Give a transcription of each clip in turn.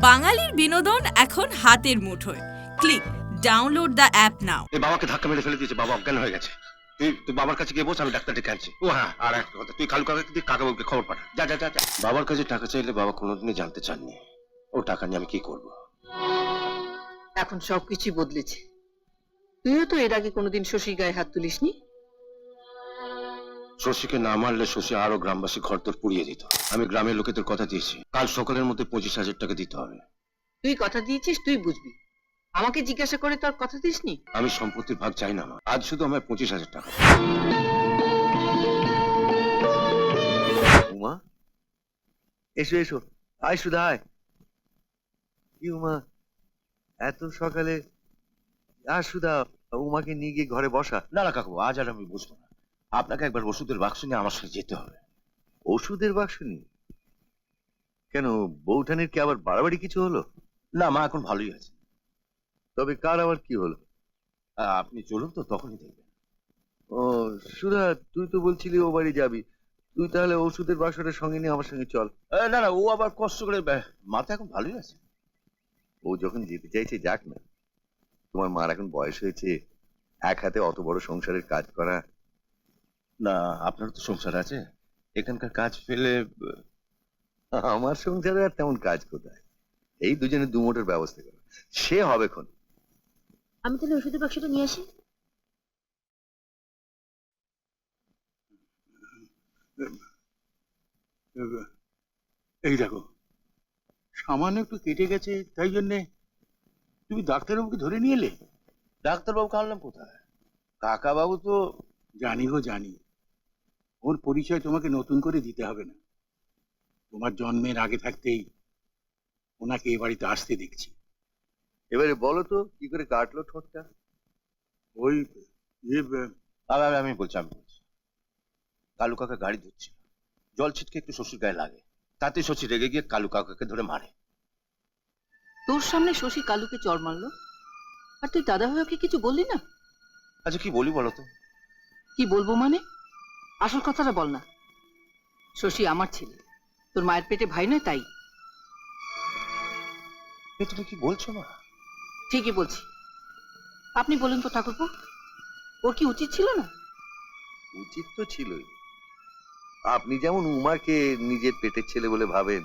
বাঙালির বিনোদন এখন হাতের মুঠোয়। ক্লিক ডাউনলোড দ্য অ্যাপ নাও। এই বাবাকে ধাক্কা মেরে ফেলে দিয়েছে, বাবা অজ্ঞান হয়ে গেছে। তুই বাবার কাছে গিয়ে বস, আমি ডাক্তার ডেকে আনছি। ও হ্যাঁ, আর একটা কথা, তুই কালু কাকাকে দিয়ে কাকাবাবুকে খবর পাঠা। যা যা যা যা। বাবার কাছে টাকা চাইলে বাবা কোনোদিনই জানতে চাননি। ও টাকা নিয়ে আমি কি করব? এখন সবকিছু বদলেছে। তুইও তো এর আগে কোনোদিন শশী গায়ে হাত তুলিসনি। শশীকে না মারলে শশী আরো গ্রামবাসী ঘরদোর পুড়িয়ে দিত। আমি গ্রামের লোকেদের কথা দিয়েছি, কাল সকালের মধ্যে 25,000 টাকা দিতে হবে। তুই কথা দিয়েছিস, তুই বুঝবি। আমাকে জিজ্ঞাসা করে তোর কথা দিসনি। আমি সম্পত্তির ভাগ চাই না মা, আজ শুধু আমার 25,000 টাকা। উমা, এসো এসো, আয় সুধা আয়। কি উমা, এত সকালে? আর সুধা, উমাকে নিয়ে গিয়ে ঘরে বসা। না না কাকু, আজ আর আমি বুঝবো না। আপনাকে একবার ওষুধের বাক্স নিয়ে আমার সাথে যেতে হবে। ওষুধের বাক্স নিয়ে? কেন, বৌঠানের কি আবার বাড়াবাড়ি কিছু হলো? না মা এখন ভালোই আছে। তবে কার আবার কি হলো? আপনি চলুন তো, তখনই দেখবেন। ও সুধা, তুই তো বলছিলি ও বাড়ি যাবি। তুই তাহলে ওষুধের বাক্সটা সঙ্গে নিয়ে আমার সঙ্গে চল। না না, ও আবার কষ্ট করে মাথা এখন ভালোই আছে। ও যখন যেতে চাইছে যাক না। তোমার মার এখন বয়স হয়েছে, এক হাতে অত বড় সংসারের কাজ করা। না, আপনার তো সংসার আছে, এখানকার কাজ ফেলে। আমার সংসারে আর তেমন কাজ কোথায়? এই দুজনে দুমোটের ব্যবস্থা করো, সে হবে খন। আমি তাহলে ওষুধের বাক্সটা নিয়ে আসি। এই দেখো, সামান্য একটু কেটে গেছে, তাই জন্যে তুমি ডাক্তারবাবুকে ধরে নিয়ে এলে? ডাক্তারবাবুকে আনলাম কোথায়? কাকা বাবু তো। জানি গো জানি, ওর পরিচয় তোমাকে নতুন করে দিতে হবে না। তোমার জন্মের আগে থাকতেই ওনাকে এ বাড়িতে আসতে দেখছি। এবারে বলো তো কি করে কাটলো ঠোঁটটা? ওই আমি বলছি কালু কাকা গাড়ি ধুচ্ছিল, জল ছিটকে একটু শ্বশুর গায়ে লাগে, তাতে শশী রেগে গিয়ে কালু কাকাকে ধরে মারে। তোর সামনে শশী কালুকে চড় মারলো, আর তুই দাদা ভাই ওকে কিছু বললি না? আচ্ছা কি বলি বলো তো? কি বলবো মানে? আসল কথাটা বল না। শশী আমার ছেলে, তোর মায়ের পেটে ভাই নয়, তাই। তুমি কি বলছো মা? ঠিকই বলছি। আপনি বলেন তো ঠাকুরপো, ওর কি উচিত ছিল না? উচিত তো ছিলই। আপনি যেমন উমাকে নিজের পেটের ছেলে বলে ভাবেন,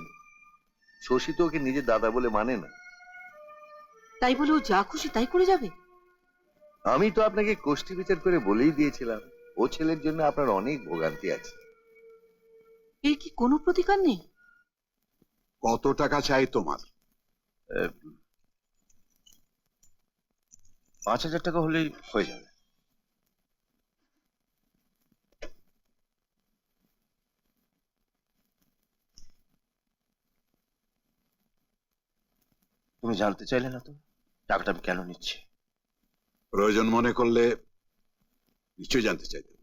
শশী তো ওকে নিজের দাদা বলে মানে না। তাই বলে ও যা খুশি তাই করে যাবে? আমি তো আপনাকে কোষ্ঠী বিচার করে বলেই দিয়েছিলাম, ও ছেলের জন্য আপনার অনেক ভোগান্তি আছে। এর কি কোনো প্রতিকার নেই? কত টাকা চাই তোমার? 5,000 টাকা হলেই হয়ে যাবে। তুমি জানতে চাইলে না তো টাকাটা আমি কেন নিচ্ছি? প্রয়োজন মনে করলে নিশ্চয়ই জানতে চাইতেন।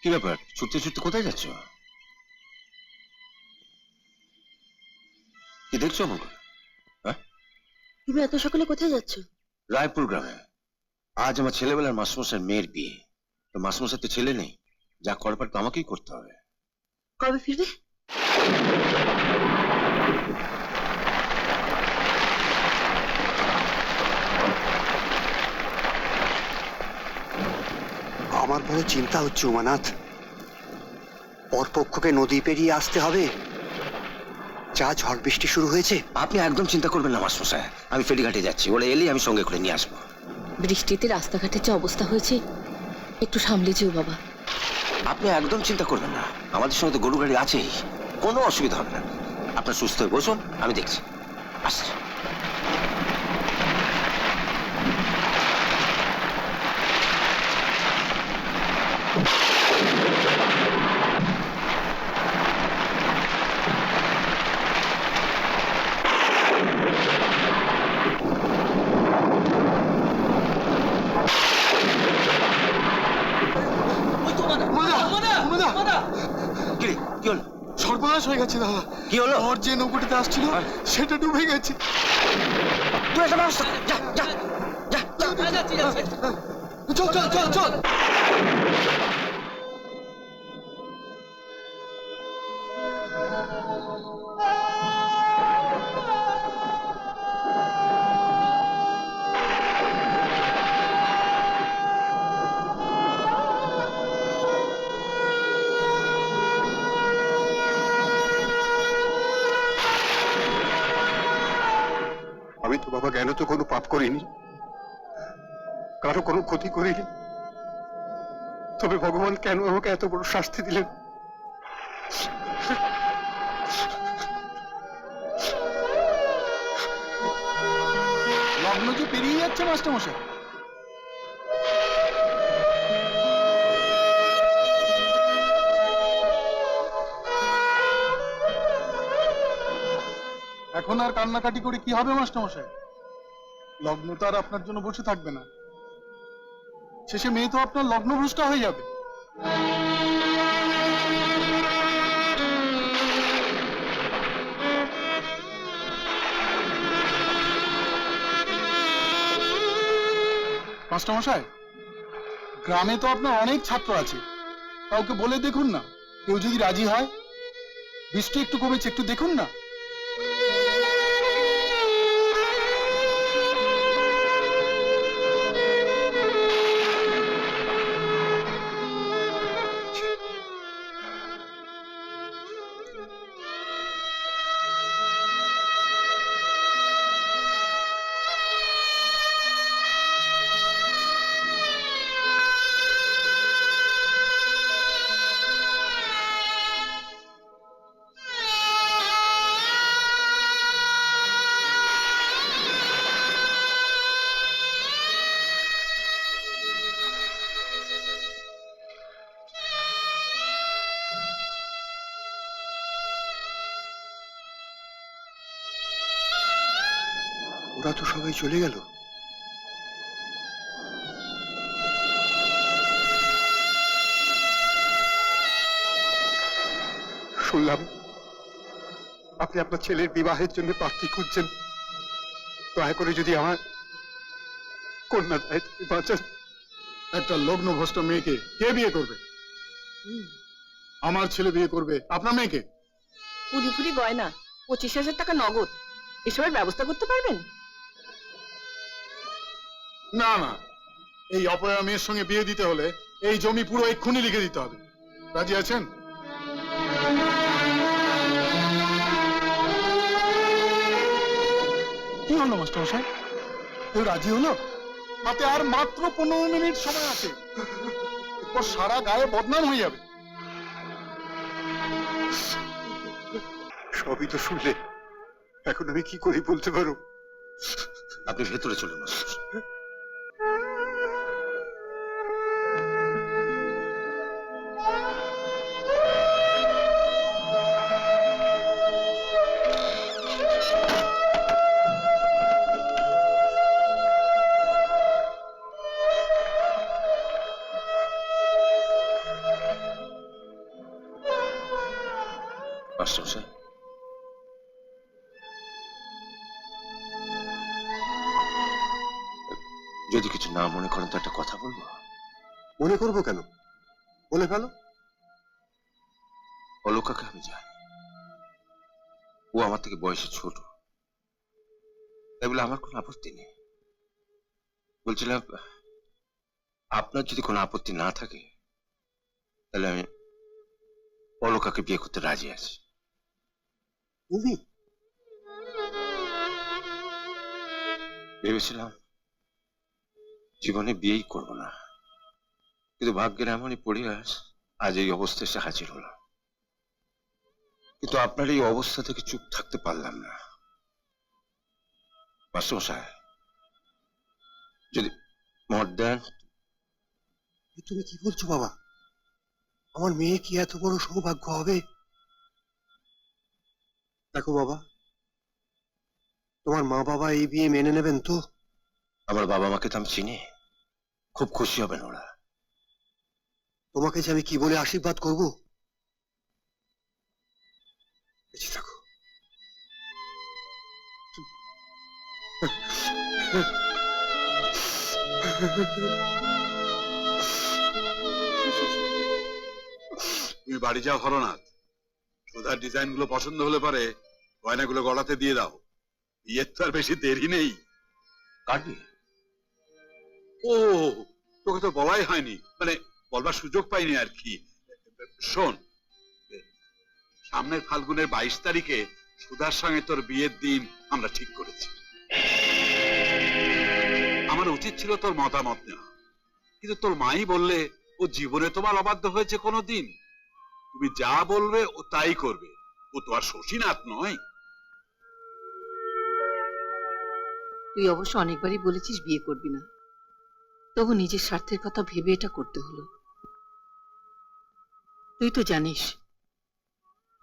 কি ব্যাপার, ছুটতে ছুটতে কোথায় যাচ্ছ? কি দেখছো আমাকে? তুমি এত সকালে কোথায় যাচ্ছ? রায়পুর গ্রামে আজ আমার ছেলেবেলার মাসমশাইয়ের মেয়ের বিয়ে। তো মাসমশাই তো ছেলে নেই, যা করবার তো আমাকেই করতে হবে। কবে ফিরবে? আমার বড় চিন্তা হচ্ছে উমানাথ, পরপক্ষকে নদী পেরিয়ে আসতে হবে। যা ঝড় বৃষ্টি শুরু হয়েছে। আপনি একদম চিন্তা করবেন না মাসমশাই, আমি ফেরিঘাটে যাচ্ছি, ওরা এলেই আমি সঙ্গে করে নিয়ে আসবো। বৃষ্টিতে রাস্তাঘাটের যে অবস্থা হয়েছে, একটু সামলে যেও বাবা। আপনি একদম চিন্তা করবেন না, আমাদের সঙ্গে তো গরু গাড়ি আছেই, কোনো অসুবিধা হবে না। আপনার সুস্থ হয়ে বসুন, আমি দেখছি। আসছি। সর্বনাশ হয়ে গেছে দাদা। কি হলো? ওর যে নৌকোটিতে আসছিল সেটা ডুবে গেছে। তুই একটা ব্যবস্থা কর। যা যা যা যা চল চল চল চল। আমি তো বাবা জ্ঞান তো কোনো পাপ করিনি, কারো কোনো ক্ষতি করিনি, তবে ভগবান কেন আমাকে এত বড় শাস্তি দিলেন? লগ্ন যে পেরিয়ে যাচ্ছে মাস্টারমশাই। এখন আর কান্নাকাটি করে কি হবে মাস্টারমশাই? লগ্ন তো আর আপনার জন্য বসে থাকবে না, শেষে মেয়ে তো আপনার লগ্নভ্রষ্টা হয়ে যাবে। মাস্টারমশাই, গ্রামে তো আপনার অনেক ছাত্র আছে, কাউকে বলে দেখুন না, কেউ যদি রাজি হয়। বৃষ্টি একটু কমেছে, একটু দেখুন না। ওরা তো সবাই চলে গেল। শুনলাম আপনি আপনার ছেলের বিবাহের জন্য প্রার্থী খুঁজছেন, দয়া করে যদি আমার কন্যা দায় থেকে বাঁচান। একটা লগ্নভ্রষ্ট মেয়েকে কে বিয়ে করবে? আমার ছেলে বিয়ে করবে আপনার মেয়েকে? পুরি ফুরি গয়না, 25,000 টাকা নগদ, এসবের ব্যবস্থা করতে পারবেন? না না, এই অপয়া মেয়ের সঙ্গে বিয়ে দিতে হলে এই জমি পুরো এক্ষুনি লিখে দিতে হবে। রাজি আছেন? কি হলো মাস্টারমশাই, কেউ রাজি হলো? হাতে আর মাত্র 15 মিনিট সময় আছে, এরপর সারা গায়ে বদনাম হয়ে যাবে। সবই তো শুনলে, এখন আমি কি করি বলতে পারো? আপনি ভেতরে চলুন। মাস্টারমশাই, যদি কিছু না মনে করেন তো একটা কথা বলবো। মনে করবো কেন, বলে ফেলো। অলোকাকে আমি জানি, ও আমার থেকে বয়সে ছোট, তাই বলে আমার কোনো আপত্তি নেই। বলছিলাম, আপনার যদি কোনো আপত্তি না থাকে তাহলে আমি অলোকাকে বিয়ে করতে রাজি আছি। তুমি ভেবেছিলাম জীবনে বিয়েই করব না, কিন্তু ভাগ্যের এমনই পরিহাস, আজ এই অবস্থায় এসে হাজির হলাম। কিন্তু আপনার এই অবস্থা থেকে চুপ থাকতে পারলাম না। মাস্টারমশাই, যদি মত দেন। তুমি কি বলছো বাবা? আমার মেয়ে কি এত বড় সৌভাগ্য হবে? দেখো বাবা, তোমার মা বাবা এই বিয়ে মেনে নেবেন তো? আমার বাবা মাকে তো আমি চিনি, খুব খুশি হবেন ওরা। তোমাকে যে আমি কি বলে আশীর্বাদ করব? বেঁচে থাকো। তুমি বাড়ি যাও হরনাথ, সুধার ডিজাইন গুলো পছন্দ হলে পরে গয়নাগুলো গলাতে দিয়ে দাও। বিয়ের তো আর বেশি দেরি নেই। কাটবি? ও, তোকে তো বলাই হয়নি, মানে বলবার সুযোগ পাইনি আর কি। শোন, সামনের ফাল্গুনের 22 তারিখে সুধার সঙ্গে তোর বিয়ের দিন আমরা ঠিক করেছি। আমার উচিত ছিল তোর মতামত নেওয়া, কিন্তু তোর মাই বললে ও জীবনে তোমার অবাধ্য হয়েছে কোনোদিন। তুমি যা বলবে ও তাই করবে। ও তো আর শশীনাথ নয়। তুই অবশ্য অনেকবারই বলেছিস বিয়ে করবি না, তবু নিজের স্বার্থের কথা ভেবে এটা করতে হলো। তুই তো জানিস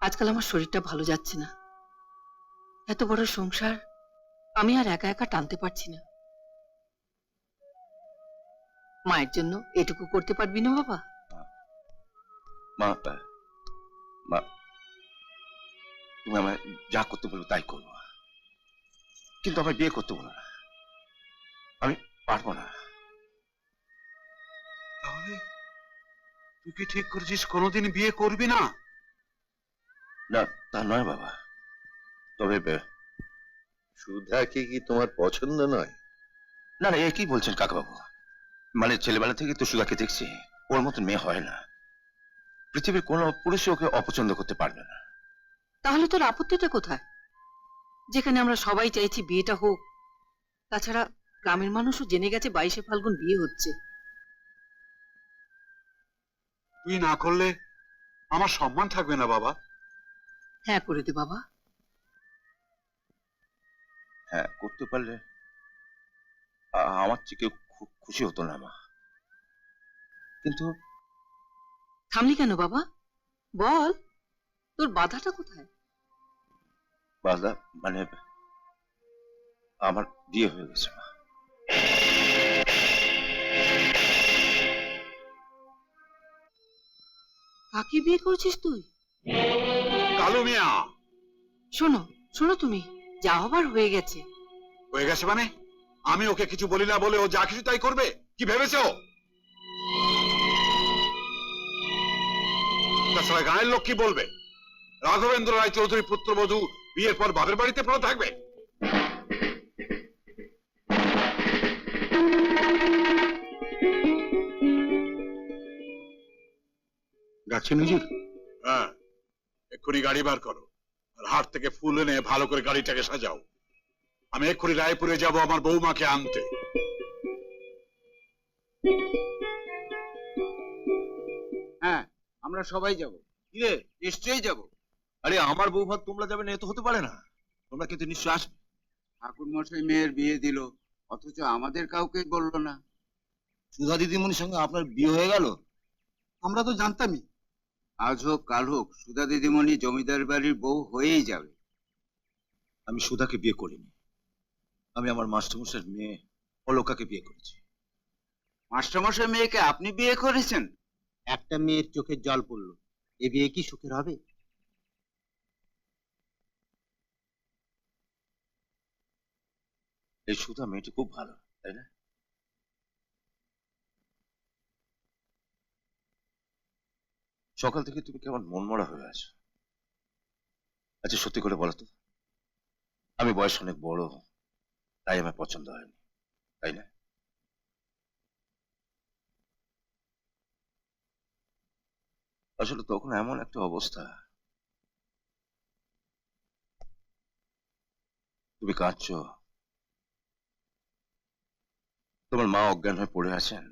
আজকাল আমার শরীরটা ভালো যাচ্ছে না। এত বড় সংসার আমি আর একা একা টানতে পারছি না। মায়ের জন্য এটুকু করতে পারবি না বাবা? মা, মা, তুমি আমায় যা করতে বলবে তাই করবো, কিন্তু আমায় বিয়ে করতে বলো না। আমি পারবো না। তাহলে তুই কি ঠিক করেছিস কোনোদিন বিয়ে করবি না? না, তা নয় বাবা, তবে সুধাকে কি তোমার পছন্দ নয়? না না, এ কি বলছেন কাকাবাবু? মানে ছেলেবেলা থেকে তো সুধাকে দেখছি, ওর মতন মেয়ে হয় না। পৃথিবীর কোনো পুরুষই ওকে অপছন্দ করতে পারবে না। তাহলে তোর আপত্তিটা কোথায়? যেখানে আমরা সবাই চাইছি বিয়েটা হোক। তাছাড়া গ্রামের মানুষও জেনে গেছে 22শে ফাল্গুন বিয়ে হচ্ছে। তুই না করলে আমার সম্মান থাকবে না বাবা। হ্যাঁ করে দে বাবা। হ্যাঁ, করতে পারলে আমার চেয়ে কেউ খুশি হতো না মা। কিন্তু থামলি কেন বাবা? বল, তোর বাধাটা কোথায়? বাধা মানে আমার বিয়ে হয়ে গেছে মা। কাকে বিয়ে করছিস তুই? কালু মিয়া। শোনো শোনো, তুমি যা হবার হয়ে গেছে। হয়ে গেছে মানে? আমি ওকে কিছু বলি না বলে ও যা কিছু তাই করবে? কি ভেবেছো? তাছাড়া গায়ের লোক কি বলবে? রাঘবেন্দ্র রায় চৌধুরী পুত্রবধূ বিয়ের পর বাপের বাড়িতে পড়ে থাকবে? যাচ্ছেন হুজুর? হ্যাঁ, এক্ষুনি গাড়ি বার করো আর হাট থেকে ফুল এনে ভালো করে গাড়িটাকে সাজাও। আমি এক্ষুনি রায়পুরে যাব আমার বৌমাকে আনতে। হ্যাঁ, আমরা সবাই যাব। কিরে, নিশ্চয়ই যাব। আরে আমার বউ ভাত তোমরা যাবে না, এ তো হতে পারে না। তোমরা কিন্তু নিশ্চয় আসবে। ঠাকুর মশাই মেয়ের বিয়ে দিল, অথচ আমাদের কাউকে বললো না। সুধা দিদিমণির সঙ্গে আপনার বিয়ে হয়ে গেল? আমরা তো জানতামই। আজ হোক কাল হোক সুধা দিদিমণি জমিদার বাড়ির বউ হয়েই যাবে। আমি সুধাকে বিয়ে করিনি, আমি আমার মাস্টারমশাইয়ের মেয়ে অলকাকে বিয়ে করেছি। মাস্টারমশাই মেয়েকে আপনি বিয়ে করেছেন? একটা মেয়ের চোখের জল পড়লো, এ বিয়ে কি সুখের হবে? এই সুধা মেয়েটি খুব ভালো, তাই না? সকাল থেকে তুমি কেমন মনমরা হয়ে আছো। আচ্ছা সত্যি করে বলো তো, আমি বয়স অনেক বড়, তাই আমার পছন্দ হয়নি, তাই না? আসলে তখন এমন একটা অবস্থা, তুমি কাঁদছো, তোমার মা অজ্ঞান হয়ে পড়ে আছেন,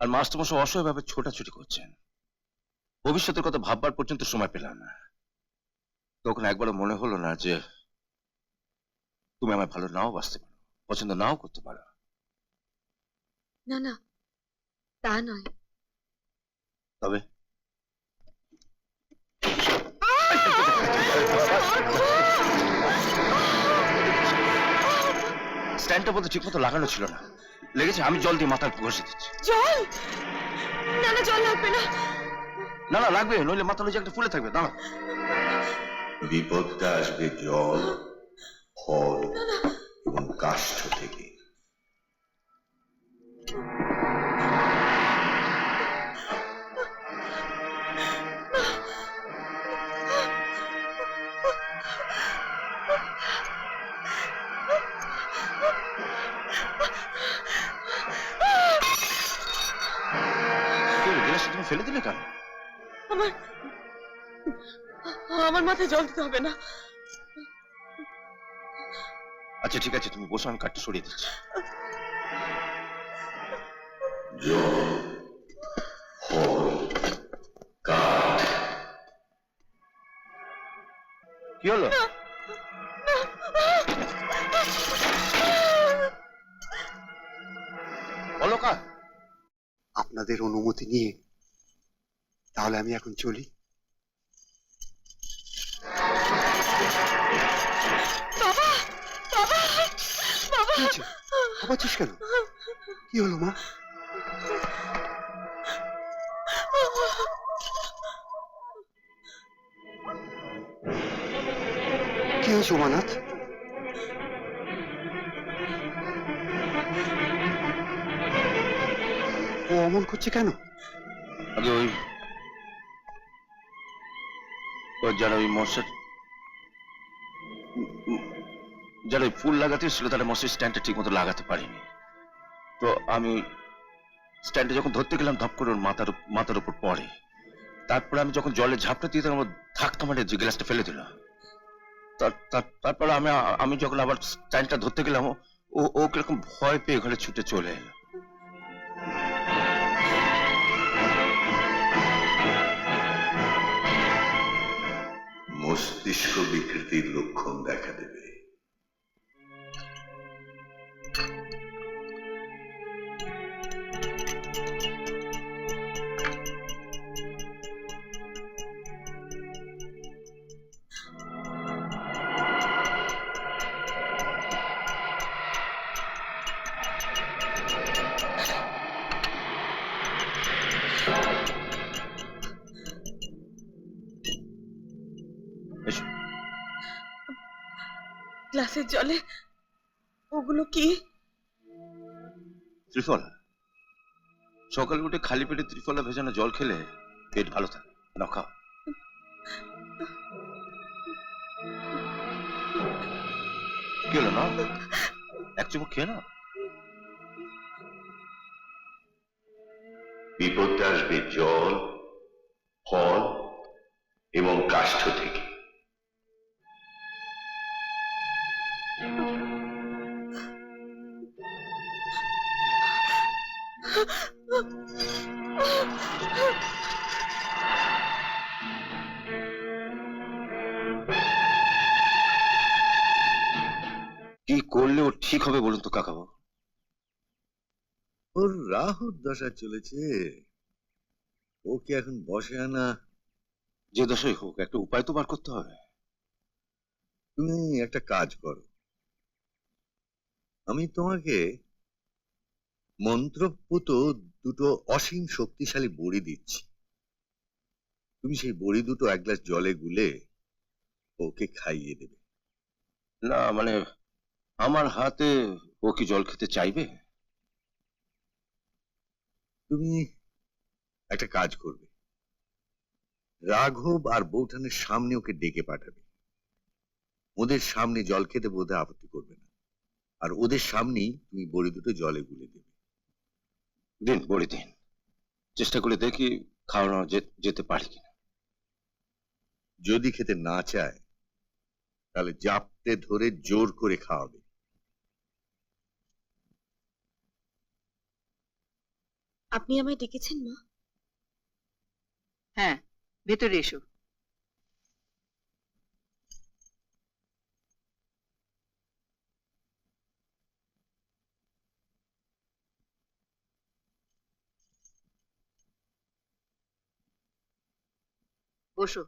আর মাস্টারমশাই অসহায় ভাবে ছোটাছুটি করছেন। ভবিষ্যতের কথা ভাববার পর্যন্ত সময় পেলাম না। তখন একবারও মনে হলো না যে তুমি আমায় ভালো নাও বাসতে পারো, পছন্দ নাও করতে পারো। না না, তা নয়। তবে স্ট্যান্ডটা বলতে ঠিক মতো লাগানো ছিল না, লেগেছে। আমি জল দিয়ে মাথার ঘষে দিচ্ছি। জল? না না, জল লাগবে না। না না লাগবে, নইলে মাথা লুজে একটা ফুলে থাকবে। দাঁড়া, বিপদটা আসবে জল, ফল, এবং কাষ্ঠ থেকে। গ্লাসটা তুমি ফেলে দিলে কেন? আমার মাথায় জল দিতে হবে না। আচ্ছা ঠিক আছে, তুমি বসো, আমি কাঠটা সরিয়ে দিচ্ছি। কি হলো? অলকা, আপনাদের অনুমতি নিয়ে তাহলে আমি এখন চলি। কি হয়েছে? ভাবাচ্ছিস কেন? কি হলো মা? কি হয়েছে উমানাথ? ও অমন করছে কেন? আগে ওই যারা ওই মশার যারা ওই ফুল লাগাতে ছিল তারা মশার স্ট্যান্ডটা ঠিক মতো লাগাতে পারেনি। তো আমি স্ট্যান্ডে যখন ধরতে গেলাম ধপ করে ওর মাথার উপর পড়ে। তারপরে আমি যখন জলে ঝাপটা দিয়ে তখন ধাক্কা মারে যে গ্লাসটা ফেলে দিল। তারপরে আমি যখন আবার স্ট্যান্ডটা ধরতে গেলাম ও কিরকম ভয় পেয়ে ঘরে ছুটে চলে এলো। মস্তিষ্ক বিকৃতির লক্ষণ দেখা দেবে। এসো। গ্লাসের জলে ওগুলো কি? ত্রিফলা। সকালে উঠে খালি পেটে ত্রিফলা ভেজানো জল খেলে পেট ভালো থাকে। নাও খাও। কি হলো না? এক চুমুক খেয়ে নাও। বিপদে আসবে জল, ফল এবং কাষ্ঠ থেকে। কি করলে ও ঠিক হবে বলুন তো কাকাবাবু? ওর রাহুর দশা চলেছে, ওকে এখন বসে আনা। যে দশাই হোক একটা উপায় তো বার করতে হবে। তুমি একটা কাজ করো, আমি তোমাকে মন্ত্রপুত দুটো অসীম শক্তিশালী বড়ি দিচ্ছি। তুমি সেই বড়ি দুটো এক গ্লাস জলে গুলে ওকে খাইয়ে দেবে। না মানে আমার হাতে ও কি জল খেতে চাইবে? তুমি একটা কাজ করবে, রাঘব আর বৌঠানের সামনে ওকে ডেকে পাঠাবে। ওদের সামনে জল খেতে বোধহয় আপত্তি করবে না, আর ওদের সামনেই তুমি বড়ি দুটো জলে গুলে দেবে। দিন বলে দিন, চেষ্টা করে দেখি খাওয়ানো যেতে পারি কিনা। যদি খেতে না চায় তাহলে জাপটে ধরে জোর করে খাওয়াবে। আপনি আমায় ডেকেছেন মা? হ্যাঁ, ভেতরে এসো। বসো।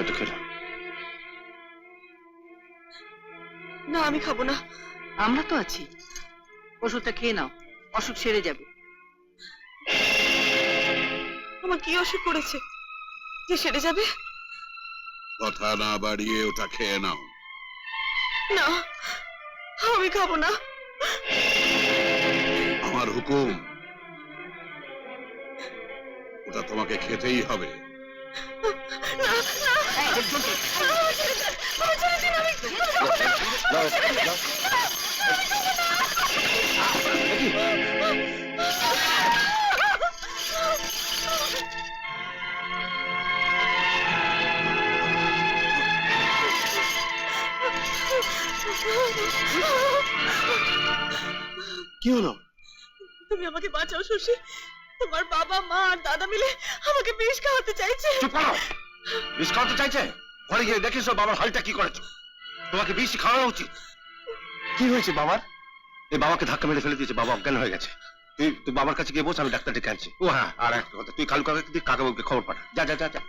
এটা খেলো। না আমি খাবো না, আমরা তো আছি, ওষুধটা খেয়ে নাও, অসুখ সেরে যাবে। আমার কি অসুখ করেছে যে সেরে যাবে? কথা না বাড়িয়ে ওটা খেয়ে নাও। না আমি খাবো না। আমার হুকুম, ওটা তোমাকে খেতেই হবে। কি হলো? তুমি আমাকে বাঁচাও শশী, তোমার বাবা মা আর দাদা মিলে আমাকে বিষ খাওয়াতে চাইছে। চুপ করো। বিষ খাওয়াতে চাইছে? ঘরে গিয়ে দেখিস বাবার হালটা কি করেছো। তোমাকে বিষ খাওয়ানো উচিত। কি হয়েছে বাবার? এই বাবাকে ধাক্কা মেরে ফেলে দিয়েছে, বাবা অজ্ঞান হয়ে গেছে। তুই বাবার কাছে গিয়ে বস, আমি ডাক্তার ডেকে আনছি। ও হ্যাঁ, আর একটা কথা, তুই কালু কাকাকে দিয়ে কাকাবাবুকে খবর পাঠা। যা যা যা যা।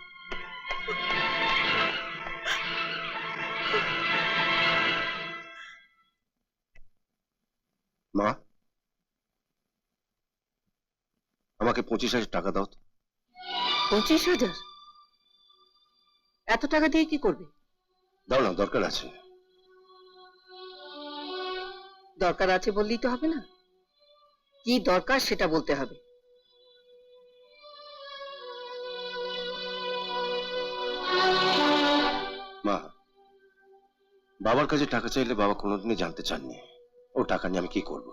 মা, আমাকে 25,000 টাকা দাও তো। 25,000? এত টাকা দিয়ে কি করবে? দাও না, দরকার আছে। দরকার আছে বললেই তো হবে না, কি দরকার সেটা বলতে হবে। মা, বাবার কাছে টাকা চাইলে বাবা কোনোদিনই জানতে চাননি। ও টাকা নিয়ে আমি কি করব?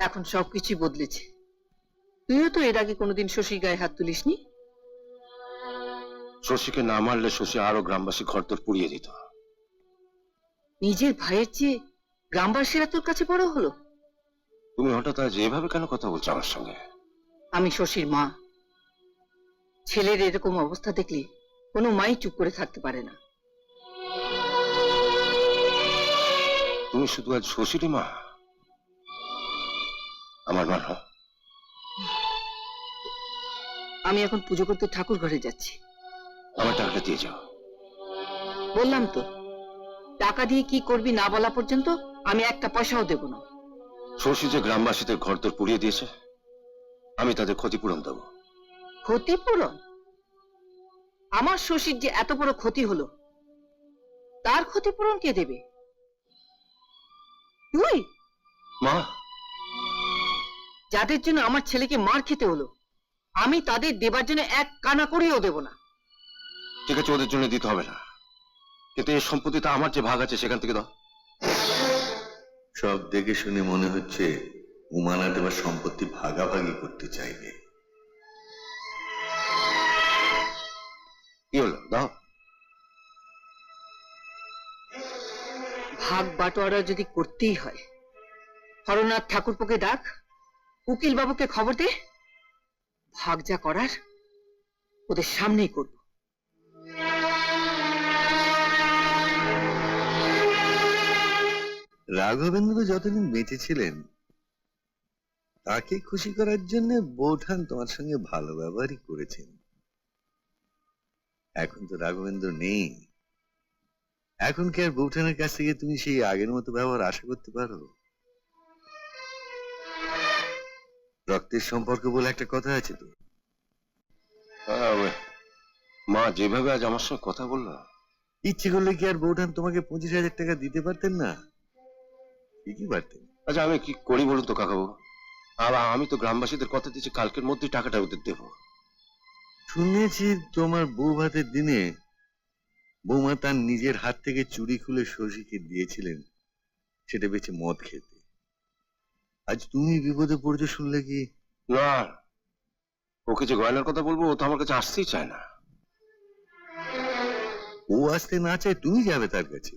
এখন সবকিছু বদলেছে। তুইও তো এর আগে কোনোদিন শশীর গায়ে হাত তুলিসনি। শশীকে না মারলে শশী আরো গ্রামবাসী ঘরদোর পুড়িয়ে দিত। নিজের ভাইয়ের চেয়ে গ্রামবাসীরা তোর কাছে বড় হলো। তুমি হঠাৎ আজ এভাবে কেন কথা বলছো আমার সঙ্গে? আমি শশীর মা, ছেলের এরকম অবস্থা দেখলে কোনো মাই চুপ করে থাকতে পারে না। তুমি শুধু আজ শশীরই মা, আমার মা নও। আমি এখন পুজো করতে ঠাকুর ঘরে যাচ্ছি। আমার টাকাটা দিয়ে যাও। বললাম তো, টাকা দিয়ে কি করবি না বলা পর্যন্ত আমি একটা পয়সাও দেব না। শশী যে গ্রামবাসীদের ঘরদোর পুড়িয়ে দিয়েছে, আমি তাদের ক্ষতিপূরণ দেবো। ক্ষতিপূরণ? আমার শশীর যে এত বড় ক্ষতি হলো, তার ক্ষতিপূরণ কে দেবে? তুই? মা, যাদের জন্য আমার ছেলেকে মার খেতে হলো, আমি তাদের দেবার জন্য এক কানা করেও দেব না। ঠিক আছে, ওদের জন্য দিতে হবে না, কিন্তু এই সম্পত্তিটা আমার যে ভাগ আছে সেখান থেকে দাও। সব দেখে শুনে মনে হচ্ছে উমানাথ এবার সম্পত্তি ভাগাভাগি করতে চাইবে। কি হলো, দাও। ভাগ বাটোয়ারা যদি করতেই হয়, হরনাথ ঠাকুরপোকে ডাক, উকিল বাবুকে খবর দে, ভাগ যা করার ওদের সামনেই করব। রাঘবেন্দ্র যতদিন বেঁচে ছিলেন, তাকে খুশি করার জন্য বৌঠান তোমার সঙ্গে ভালো ব্যবহারই করেছেন। এখন তো রাঘবেন্দ্র নেই, এখন কি আর বৌঠানের কাছ থেকে তুমি সেই আগের মতো ব্যবহার আশা করতে পারো? রক্তের সম্পর্ক বলে একটা কথা আছে তো। মা যেভাবে আজ আমার সঙ্গে কথা বললো, ইচ্ছে করলে কি আর বৌঠান তোমাকে 25,000 টাকা দিতে পারতেন না? ঠিকই পারতেন। আচ্ছা আমি কি করি বলুন তো কাকাবাবু? আমি তো গ্রামবাসীদের কথা দিচ্ছি কালকের মধ্যেই টাকাটা ওদের দেবো। শুনেছি তোমার বউ ভাতের দিনে বৌমা তার নিজের হাত থেকে চুড়ি খুলে শশীকে দিয়েছিলেন, সেটা বেচে মদ খেতে। আজ তুমি বিপদে পড়ছো শুনলে কি? না, ওকে যে গয়নার কথা বলবো ও তো আমার কাছে আসতেই চায় না। ও আসতে না চায়, তুমি যাবে তার কাছে।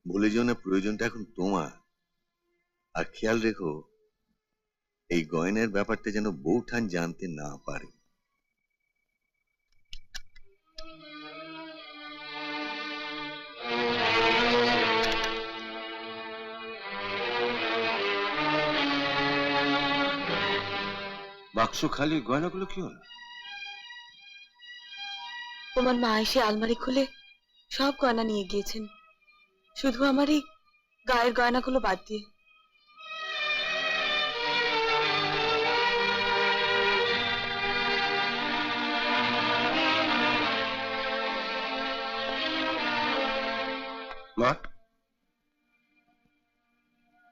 বলে যেও না প্রয়োজনটা এখন তোমার। আর খেয়াল রেখো, এই গয়নার ব্যাপারটা যেন বৌঠান জানতে না পারে। বাক্স খালি, গয়নাগুলো কি হলো? তোমার মা এসে আলমারি খুলে সব গয়না নিয়ে গিয়েছেন, শুধু আমার এই গায়ের গয়নাগুলো বাদ দিয়ে। মা,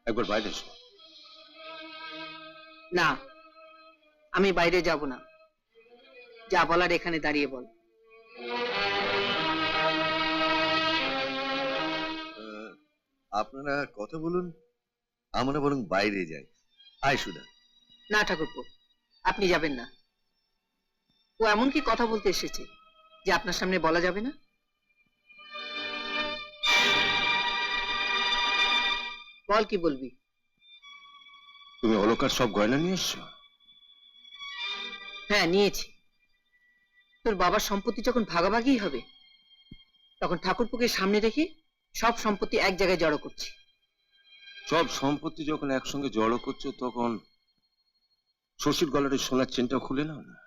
একবার বাইরে এসো। না, আমি বাইরে যাব না। যা বলার এখানে দাঁড়িয়ে বল। আপনারা কথা বলুন, আমরা বরং বাইরে যাই। আয় সুধা। না ঠাকুরপো, আপনি যাবেন না। ও এমন কি কথা বলতে এসেছে যে আপনার সামনে বলা যাবে না? বল, কি বলবি? তুমি অলকার সব গয়না নিয়ে এসছো? হ্যাঁ, নিয়েছি। তোর বাবার সম্পত্তি যখন ভাগাভাগি হবে, তখন ঠাকুরপুকে সামনে রেখে সব সম্পত্তি এক জায়গায় জড়ো করছি। সব সম্পত্তি যখন একসঙ্গে জড়ো করছো, তখন শশীর গলার ওই সোনার চেনটাও খুলে নাও না।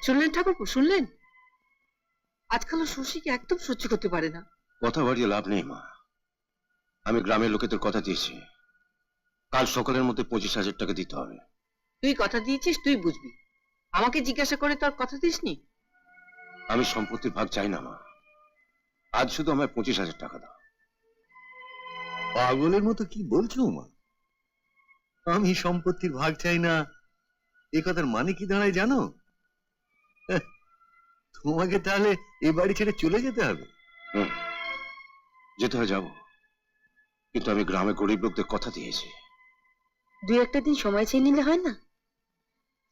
শুনলেন ঠাকুরপো, শুনলেন? আজকাল ও শশীকে একদম সহ্য করতে পারে না। কথা বাড়িয়ে লাভ নেই মা। আমি গ্রামের লোকেদের কথা দিয়েছি, কাল সকালের মধ্যে 25,000 টাকা দিতে হবে। তুই কথা দিয়েছিস, তুই বুঝবি। আমাকে জিজ্ঞাসা করে তোর কথা দিসনি? আমি সম্পত্তির ভাগ চাই না মা, আজ শুধু আমায় 25,000 টাকা দাও। পাগলের মতো কি বলছো মা? আমি সম্পত্তির ভাগ চাই না, এ কথার মানে কি দাঁড়ায় জানো? হ্যাঁ, তোমাকে তাহলে এ বাড়ি ছেড়ে চলে যেতে হবে। যেতে হয় যাবো, কিন্তু আমি গ্রামে গরিব লোকদের কথা দিয়েছি। দুই একটা দিন সময় চেয়ে নিলে হয় না?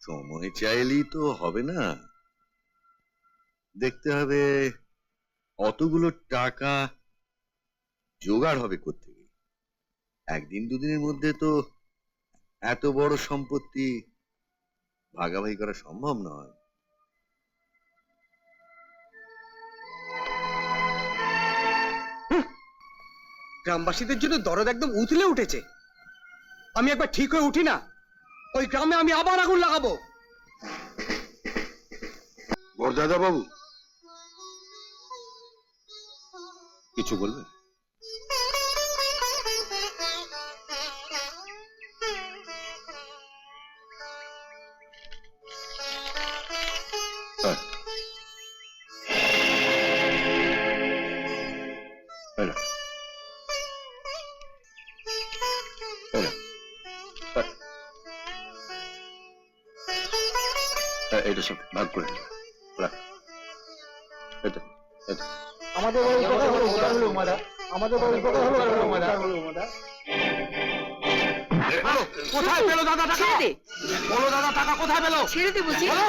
সময় চাইলেই তো হবে না, দেখতে হবে অতগুলো টাকা জোগাড় হবে কোত্থেকে। একদিন দুদিনের মধ্যে তো এত বড় সম্পত্তি ভাগাভাগি করা সম্ভব নয়। গ্রামবাসীদের জন্য দরদ একদম উতলে উঠেছে। আমি একবার ঠিক হয়ে উঠি না, ওই গ্রামে আমি আবার আগুন লাগাবো। বরদাদা বাবু, কিছু বলবে? হ্যাঁ। এই নাও। এই নাও। এটা সব ভাগ করে নিও। রাখ। এটা এটা আমাদের বাড়ির কথা হলো ওটা হলো মারা, আমাদের বাড়ির কথা হলো মারা। কোথায় পেলো দাদা টাকা? ছেড়ে দে, বলো দাদা টাকা কোথায় পেলো? ছেড়ে দে বলছি। বলো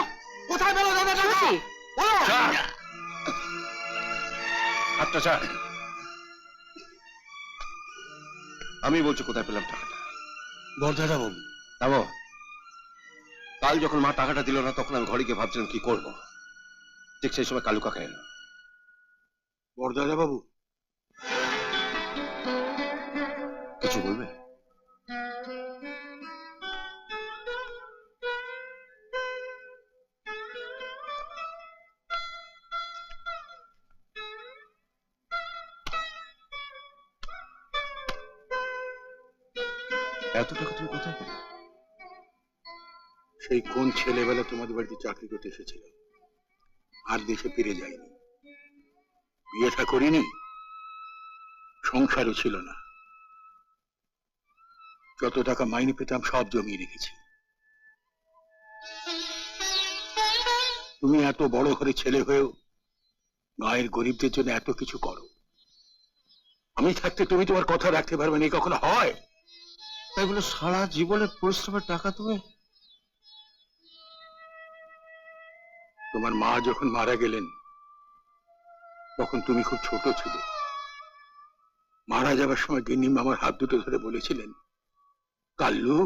কোথায় পেলো দাদা টাকা? শশী, বলো। হাতটা ছাড়। আমি বলছি কোথায় পেলাম টাকাটা। বরদাদা বাবু, যাবো। কাল যখন মা টাকাটা দিল না, তখন আমি ঘরে গিয়ে ভাবছিলাম কি করব। ঠিক সেই সময় কালু কাকা এলো। বরদাদা বাবু, কিছু বলবে? এত টাকা তুমি কোথায় পেলে? সেই কোন ছেলেবেলা তোমাদের বাড়িতে চাকরি করতে এসেছিল, আর দেশে ফিরে যায়নি। বিয়েটা করিনি, সংসারও ছিল না। যত টাকা মাইনে পেতাম সব জমিয়ে রেখেছি। তুমি এত বড় ঘরে ছেলে হয়েও গায়ের গরিবদের জন্য এত কিছু করো। আমি থাকতে তুমি তোমার কথা রাখতে পারবে না, কখনো হয়? তাই বলে সারা জীবনের পরিশ্রমের টাকা তুমি? তোমার মা যখন মারা গেলেন, তখন তুমি খুব ছোট ছিলে। মারা যাবার সময় গিন্নিমা আমার হাত দুটো ধরে বলেছিলেন, কাল্লু,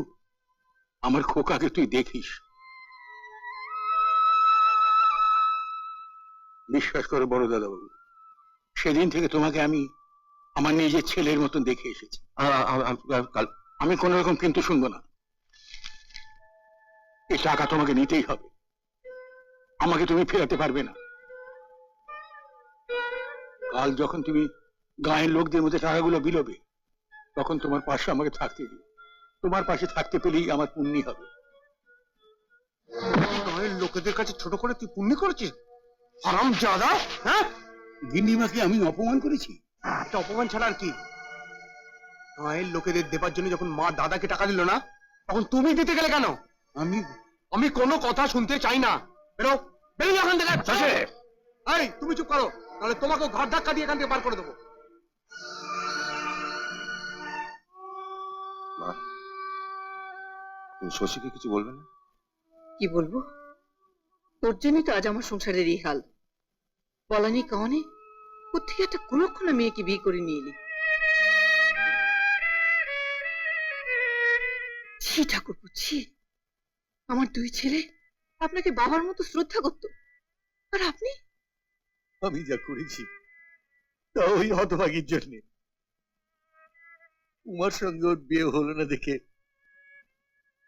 আমার খোকাকে তুই দেখিস। বিশ্বাস করো বড় দাদা বাবু, সেদিন থেকে তোমাকে আমি আমার নিজের ছেলের মতন দেখে এসেছি। আমি কোন রকম কিন্তু শুনবো না। এই টাকা তোমাকে নিতেই হবে, আমাকে তুমি ফেরাতে পারবে না। কাল যখন তুমি গায়ের লোকদের মধ্যে টাকাগুলো বিলোবে, তখন তোমার পাশে আমাকে থাকতে দিও। তোমার পাশে থাকতে পেলেই আমার পুণ্যি হবে। গায়ের লোকেদের কাছে ছোট করে তুই পুণ্য করেছিস? হারাম জাদা! হ্যাঁ, গিন্নিমাকে আমি অপমান করেছি? একটা অপমান ছাড়া আর কি? গায়ের লোকেদের দেবার জন্য যখন মা দাদাকে টাকা দিল না, তখন তুমি দিতে গেলে কেন? আমি আমি কোনো কথা শুনতে চাই না। বেরো, বেরিয়ে এখান থেকে। এই, তুমি চুপ করো, তাহলে তোমাকে ঘর ধাক্কা দিয়ে এখান থেকে বার করে দেবো। মা, তুমি শশীকে কিছু বলবে না? কি বলবো? তোর জন্যই তো আজ আমার সংসারের এই হাল। বলানি কাহনে কোথেকে একটা কুলক্ষণা মেয়েকে বিয়ে করে নিয়ে এলি। ছি ঠাকুরপো, ছি! আমার দুই ছেলে আপনাকে বাবার মতো শ্রদ্ধা করতো, আর আপনি? আমি যা করেছি তা ওই হতভাগীর জন্যে। উমার সঙ্গে ওর বিয়ে হলো না দেখে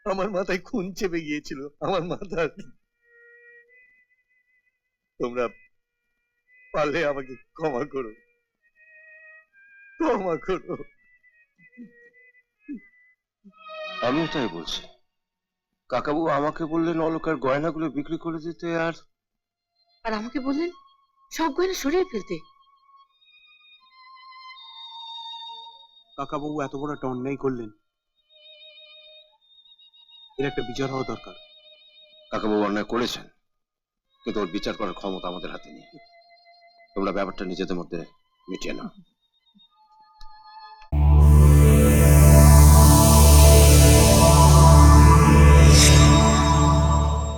আমার মাথায় খুন চেপে গিয়েছিল, আমার মাথা। তোমরা পারলে আমাকে ক্ষমা করো, ক্ষমা করো। আমিও তাই বলছি। কাকাবু আমাকে বললেন অলকার গয়নাগুলো বিক্রি করে দিতে, আর আর আমাকে বললেন সব গয়না সরিয়ে ফেলতে। কাকাবাবু এত বড় একটা অন্যায় করলেন, এর একটা বিচার হওয়া দরকার। কাকাবু অন্যায় করেছেন, কিন্তু ওর বিচার করার ক্ষমতা আমাদের হাতে নেই। তোমরা ব্যাপারটা নিজেদের মধ্যে মিটিয়ে নাও।